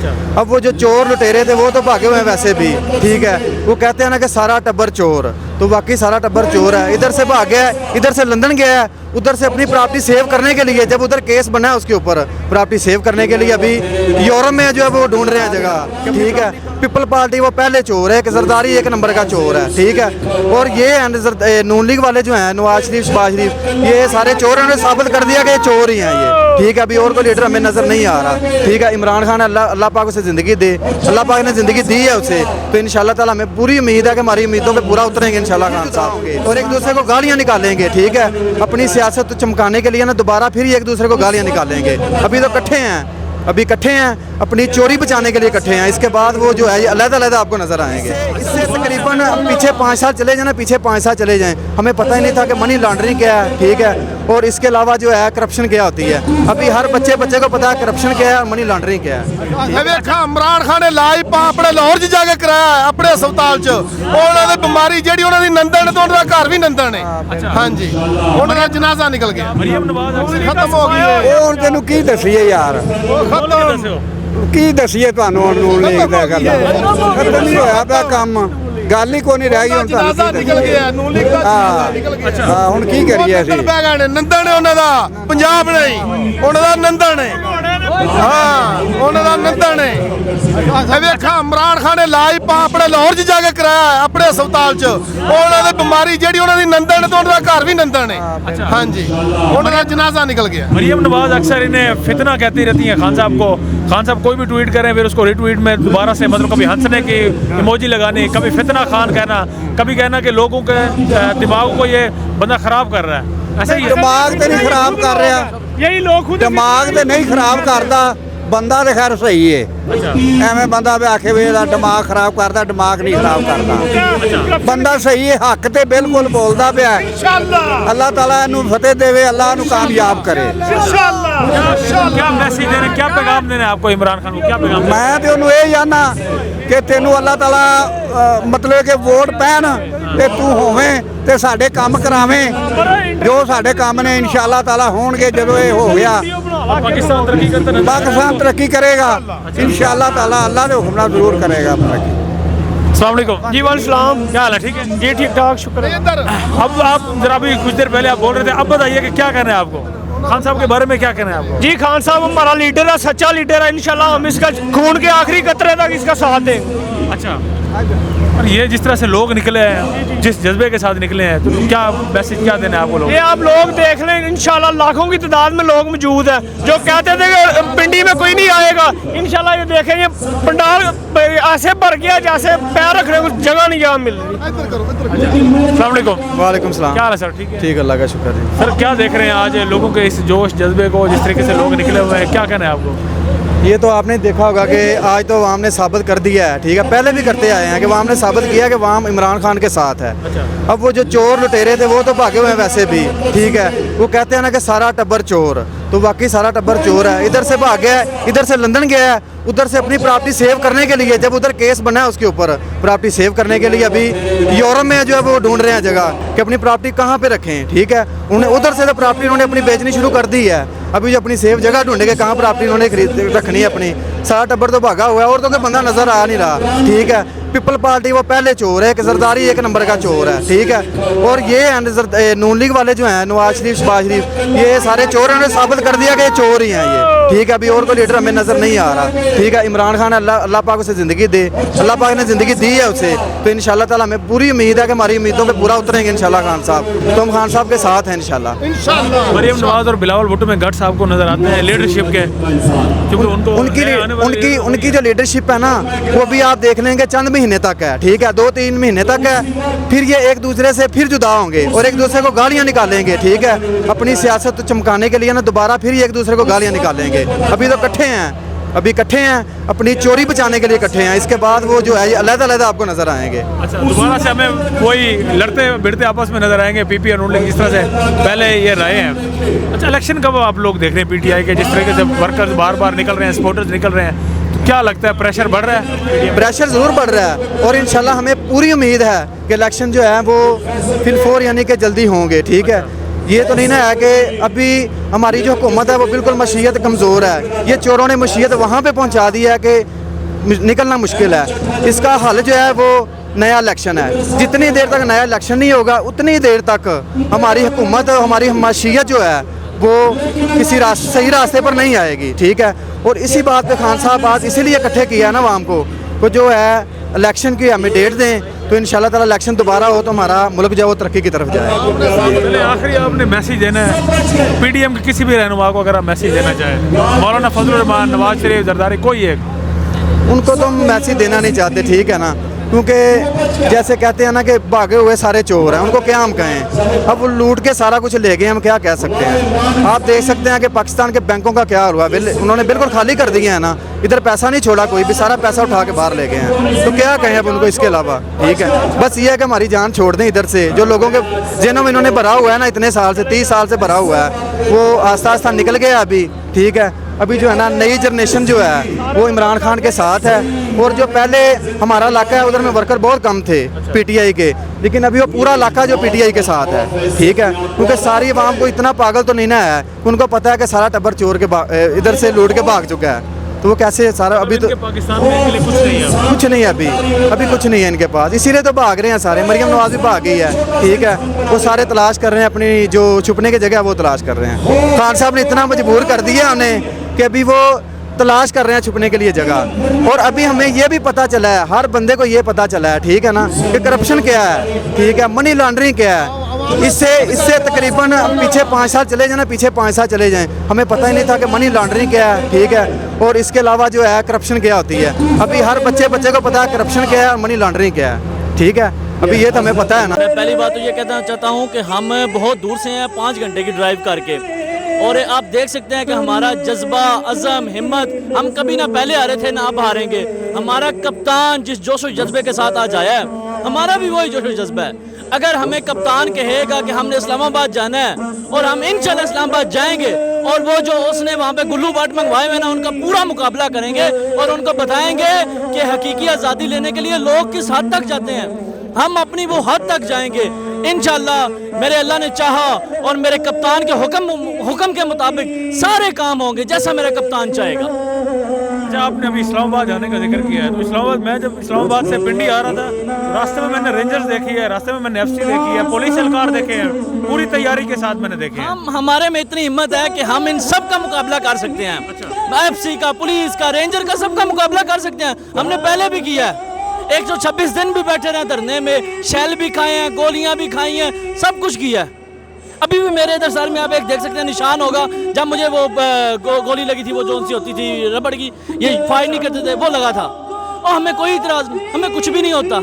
अब वो जो चोर लुटेरे थे वो तो भागे हुए हैं वैसे भी, ठीक है। वो कहते हैं ना कि सारा टब्बर चोर, तो वाकई सारा टब्बर चोर है। इधर से भाग गया है, इधर से लंदन गया है, उधर से अपनी प्रॉपर्टी सेव करने के लिए, जब उधर केस बना है उसके ऊपर प्रॉपर्टी सेव करने के लिए अभी यूरोप में जो है वो ढूंढ रहे हैं जगह, ठीक है। पीपल पार्टी वो पहले चोर है, जरदारी एक नंबर का चोर है, ठीक है। और ये नून लीग वाले जो हैं नवाज शरीफ शहबाज शरीफ, ये सारे चोर हैं, उन्होंने साबित कर दिया कि ये चोर ही हैं ये, ठीक है। अभी और कोई लीडर हमें नजर नहीं आ रहा, ठीक है। इमरान खान अल्लाह पाक उसे ज़िंदगी दे, अल्लाह पाक ने ज़िंदगी दी है उसे, तो इंशाल्लाह ताला हमें पूरी उम्मीद है कि हमारी उम्मीदों पे पूरा उतरेंगे इंशाल्लाह खान साहब, और एक दूसरे को गालियाँ निकालेंगे, ठीक है। अपनी सियासत चमकाने के लिए ना दोबारा फिर एक दूसरे को गालियाँ निकालेंगे। अभी तो इकट्ठे हैं, अभी इकट्ठे हैं, अपनी चोरी बचाने के लिए इकट्ठे हैं। इसके बाद वो जो है ये अलग-अलग आपको नजर आएंगे। इससे तकरीबन पीछे 5 साल चले जाए ना, पीछे 5 साल चले जाएं, हमें पता ही नहीं था कि मनी लॉन्ड्रिंग क्या है, ठीक है। और इसके अलावा जो है करप्शन क्या होती है, अभी हर बच्चे को पता है करप्शन क्या है और मनी लॉन्ड्रिंग क्या है। इमरान खान ने इलाज अपने लाहौर च जाके कराया अपने अस्पताल च, उन्होंने बीमारी जी उन्होंने नंदन तो उनका घर भी नंदन है, हाँ जी, उन्होंने जनाजा निकल गया, खत्म हो गई। और तेनू की दसीए यार, की दसीए तुहानू नून लीग दा गल खत्म नहीं होया पिया काम, गल ही कोई नहीं रह गई। जनाजा निकल गया, नून लीग दा जनाजा निकल गया। हां हुन की करिए ਅਸੀਂ नंदन है उन्हों दा, पंजाब नहीं उन्हों दा नंदन है, हाँ उन्हों दा नंदन है। वेखा इमरान खान ने इलाज अपने लाहौर च जाके कराया अपने अस्पताल च, उन्होंने बीमारी जी उन्होंने नंदन तो उनका घर भी नंदन है, हाँ जी, उन्होंने जनाजा निकल गया। मरियम नवाज अक्सर इन्हें फितना कहती रहती हैं खान साहब को, खान साहब कोई भी ट्वीट करें फिर उसको रिट्वीट में दोबारा से मतलब कभी हंसने की इमोजी लगानी, कभी फितना खान कहना, कभी कहना कि लोगों के दिमाग को ये बंदा खराब कर रहा है। ऐसे ही दिमाग तो नहीं खराब कर रहा, यही लोग खुद दिमाग तो नहीं खराब करता, बंदा तो खैर सही है। एवं बंदा भी आखे भी दिमाग खराब करता, दिमाग नहीं खराब करता, बंदा सही है, हक ते बिल्कुल बोलता पिया। अल्लाह ताला इनू फतेह देवे, अल्लाह इनू कामयाब करे। क्या मैसेज देने, क्या पैगाम देने आपको इमरान खान को, क्या पैगाम? मैं तो उन्होंने ये जानना कि तेनू अल्लाह ताला मतलब कि वोट पैन ते तू होवें ते साडे काम करावें, जो साडे काम ने इंशाअल्लाह ताला होणगे। जदों ये हो गया पाकिस्तान तरक्की करता है, पाकिस्तान तरक्की करेगा इंशाअल्लाह ताला, अल्लाह के हुक्म नाल जरूर करेगा तरक्की। अस्सलाम वालेकुम जी। वालेकुम, क्या हाल है? ठीक है जी, ठीक ठाक, शुक्र है। अब आप जरा भी कुछ देर पहले आप बोल रहे थे, अब बताइए कि क्या कहना है आपको खान साहब के बारे में, क्या कहना है आपको? जी खान साहब हमारा लीडर है, सच्चा लीडर है, इंशाल्लाह हम इसका खून के आखिरी कतरे तक इसका साथ देंगे। अच्छा, और ये जिस तरह से लोग निकले हैं, जिस जज्बे के साथ निकले हैं, तो क्या मैसेज क्या देना है आपको लोग? ये आप लोग देख लें, इंशाल्लाह लाखों की तादाद में लोग मौजूद हैं। जो कहते थे कि पिंडी में कोई नहीं आएगा, इंशाल्लाह ये देखें, ये पंडाल ऐसे भर गया जैसे पैर रखने को जगह नहीं जहाँ मिल रही। अस्सलाम वालेकुम। वालेकुम सलाम। क्या हाल है सर? ठीक है, ठीक है, अल्लाह का शुक्र है। सर क्या देख रहे हैं आज लोगों के इस जोश जज्बे को, जिस तरीके से लोग निकले हुए हैं, क्या कहना है आपको? ये तो आपने देखा होगा कि आज तो अवाम ने साबित कर दिया है, ठीक है। पहले भी करते आए हैं कि अवाम ने साबित किया कि अवाम इमरान खान के साथ है। अब वो जो चोर लुटेरे थे वो तो भागे हुए हैं वैसे भी, ठीक है। वो कहते हैं ना कि सारा टब्बर चोर, तो वाकई सारा टब्बर चोर है। इधर से भाग गया है, इधर से लंदन गया है, उधर से अपनी प्रॉपर्टी सेव करने के लिए, जब उधर केस बना है उसके ऊपर प्रॉपर्टी सेव करने के लिए अभी यूरोप में जो है वो ढूंढ रहे हैं जगह कि अपनी प्रॉपर्टी कहाँ पे रखें, ठीक है। उन्हें उधर से तो प्रॉपर्टी उन्होंने अपनी बेचनी शुरू कर दी है, अभी जो अपनी सेफ जगह ढूंढेंगे कहाँ प्रॉपर्टी उन्होंने खरीद रखनी है अपनी। सारा टब्बर तो भागा हुआ है और तो कोई बंदा नजर आ नहीं रहा, ठीक है। पीपल पार्टी वो पहले चोर है, जरदारी एक नंबर का चोर है, ठीक है। और ये नून लीग वाले जो हैं नवाज शरीफ शहबाज शरीफ, ये सारे चोर हैं, उन्होंने साबित कर दिया कि ये चोर ही हैं ये, ठीक है। अभी और कोई लीडर हमें नजर नहीं आ रहा, ठीक है। इमरान खान अल्लाह पाक उसे ज़िंदगी दे, अल्लाह पाक ने ज़िंदगी दी है उसे, तो इंशाल्लाह ताला हमें पूरी उम्मीद है कि हमारी उम्मीदों पे पूरा उतरेंगे इंशाल्लाह खान साहब, तो हम खान साहब के साथ हैं इंशाल्लाह। मरियम नवाज और बिलावल भुट्टो में गट्स आपको नजर आते हैं लीडरशिप के, क्योंकि उनकी जो लीडरशिप है ना वो भी आप देख लेंगे चंद महीने तक है, ठीक है। 2-3 महीने तक है, फिर ये एक दूसरे से फिर जुदा होंगे और एक दूसरे को गालियाँ निकालेंगे, ठीक है। अपनी सियासत चमकाने के लिए ना दोबारा फिर एक दूसरे को गालियाँ निकालेंगे। अभी तो इकट्ठे हैं, अभी इकट्ठे हैं, अपनी चोरी बचाने के लिए इकट्ठे हैं। इसके बाद वो जो है ये अलग-अलग आपको नजर आएंगे। अच्छा, दोबारा से हमें वही लड़ते भिड़ते आपस में नजर आएंगे, पीपी और नून लीग जिस तरह से पहले ये रहे हैं। अच्छा, इलेक्शन कब आप लोग देख रहे हैं पीटीआई के, जिस तरीके से वर्कर्स बार बार निकल रहे हैं, सपोर्टर्स निकल रहे हैं, तो क्या लगता है प्रेशर बढ़ रहा है? प्रेशर ज़रूर बढ़ रहा है और इंशाल्लाह हमें पूरी उम्मीद है कि इलेक्शन जो है वो फिल 4 यानी कि जल्दी होंगे, ठीक है। ये तो नहीं ना है कि अभी हमारी जो हुकूमत है वो बिल्कुल मशीयत कमज़ोर है। ये चोरों ने मशीयत वहाँ पे पहुँचा दी है कि निकलना मुश्किल है। इसका हल जो है वो नया इलेक्शन है। जितनी देर तक नया इलेक्शन नहीं होगा उतनी देर तक हमारी हुकूमत हमारी मशीयत जो है वो किसी सही रास्ते पर नहीं आएगी। ठीक है, और इसी बात पे खान साहब आज इसीलिए इकट्ठे किया है ना आवाम को जो है इलेक्शन की हमें डेट दें तो इंशाल्लाह ताला इलेक्शन दोबारा हो तो हमारा मुल्क जो है वो तरक्की की तरफ जाए। चलिए आखिरी आपने मैसेज देना है पीडीएम के किसी भी रहनुमा को, अगर आप मैसेज देना चाहें, मौलाना फजलुर रहमान, नवाज शरीफ, जरदारी, कोई एक। उनको तो हम मैसेज देना नहीं चाहते, ठीक है ना, क्योंकि जैसे कहते हैं ना कि भागे हुए सारे चोर हैं, उनको क्या हम कहें। अब वो लूट के सारा कुछ ले गए, हम क्या कह सकते हैं। आप देख सकते हैं कि पाकिस्तान के बैंकों का क्या हुआ, उन्होंने बिल्कुल खाली कर दिए हैं ना, इधर पैसा नहीं छोड़ा कोई भी, सारा पैसा उठा के बाहर ले गए हैं। तो क्या कहें अब उनको इसके अलावा। ठीक है, बस ये है कि हमारी जान छोड़ दें इधर से। जो लोगों के जेनों में इन्होंने भरा हुआ है ना, इतने साल से 30 साल से भरा हुआ है, वो आस्ता आस्ता निकल गया अभी। ठीक है, अभी जो है ना नई जनरेशन जो है वो इमरान खान के साथ है। और जो पहले हमारा इलाका है उधर में वर्कर बहुत कम थे पीटीआई के, लेकिन अभी वो पूरा इलाका जो पीटीआई के साथ है। ठीक है, क्योंकि सारी आवाम को इतना पागल तो नहीं ना है, उनको पता है कि सारा टब्बर चोर के इधर से लूट के भाग चुका है, तो वो कैसे सारा अभी तो पाकिस्तान में इनके लिए कुछ नहीं है, कुछ नहीं है अभी कुछ नहीं है इनके पास, इसीलिए तो भाग रहे हैं सारे। मरियम नवाज भी भाग गई है। ठीक है, वो सारे तलाश कर रहे हैं अपनी जो छुपने की जगह वो तलाश कर रहे हैं। खान साहब ने इतना मजबूर कर दिया उन्हें कि अभी वो तलाश कर रहे हैं छुपने के लिए जगह। और अभी हमें ये भी पता चला है, हर बंदे को ये पता चला है, ठीक है ना, कि करप्शन क्या है, ठीक है, मनी लॉन्ड्रिंग क्या है। इससे तकरीबन पीछे 5 साल चले जाए ना, पीछे 5 साल चले जाएं, हमें पता ही नहीं था कि मनी लॉन्ड्रिंग क्या है। ठीक है, और इसके अलावा जो है करप्शन क्या होती है। अभी हर बच्चे को पता है करप्शन क्या है और मनी लॉन्ड्रिंग क्या है। ठीक है, अभी ये तो हमें पता है ना। मैं पहली बात तो ये कहना चाहता हूँ कि हम बहुत दूर से हैं, 5 घंटे की ड्राइव करके, और आप देख सकते हैं कि हमारा जज्बा, अज़म, हिम्मत, हम कभी ना पहले आ रहे थे ना अब हारेंगे। हमारा कप्तान जिस जोश और जज्बे के साथ आज आया है, हमारा भी वही जोश और जज्बा है। अगर हमें कप्तान कहेगा कि हमने इस्लामाबाद जाना है और हम इंशाल्लाह इस्लामाबाद जाएंगे, और वो जो उसने वहाँ पे गुल्लू बाट मंगवाए हुए ना, उनका पूरा मुकाबला करेंगे और उनको बताएंगे कि हकीकी आज़ादी लेने के लिए लोग किस हद तक जाते हैं, हम अपनी वो हद तक जाएंगे इंशाल्लाह। मेरे अल्लाह ने चाहा और मेरे कप्तान के हुक्म के मुताबिक सारे काम होंगे जैसा मेरा कप्तान चाहेगा। अच्छा, आपने अभी इस्लामाबाद जाने का जिक्र किया है, तो इस्लामाबाद, मैं जब इस्लामाबाद से पिंडी आ रहा था, रास्ते में मैंने रेंजर्स देखी है, रास्ते में मैंने एफसी देखी है, पुलिस एहलकार देखे हैं, पूरी तैयारी के साथ मैंने देखे हैं। हमारे में इतनी हिम्मत है कि हम इन सब का मुकाबला कर सकते हैं। एफसी का, पुलिस का, रेंजर का, सबका मुकाबला कर सकते हैं। हमने पहले भी किया है, 126 दिन भी बैठे रहे धरने में, शेल भी खाए हैं, गोलियां भी खाई हैं, सब कुछ किया है। अभी भी मेरे इधर सर में आप एक देख सकते हैं निशान होगा, जब मुझे वो गोली लगी थी, वो जोन सी होती थी रबड़ की, ये फायर नहीं करते थे, वो लगा था। और हमें कोई इतराज़ नहीं, हमें कुछ भी नहीं होता।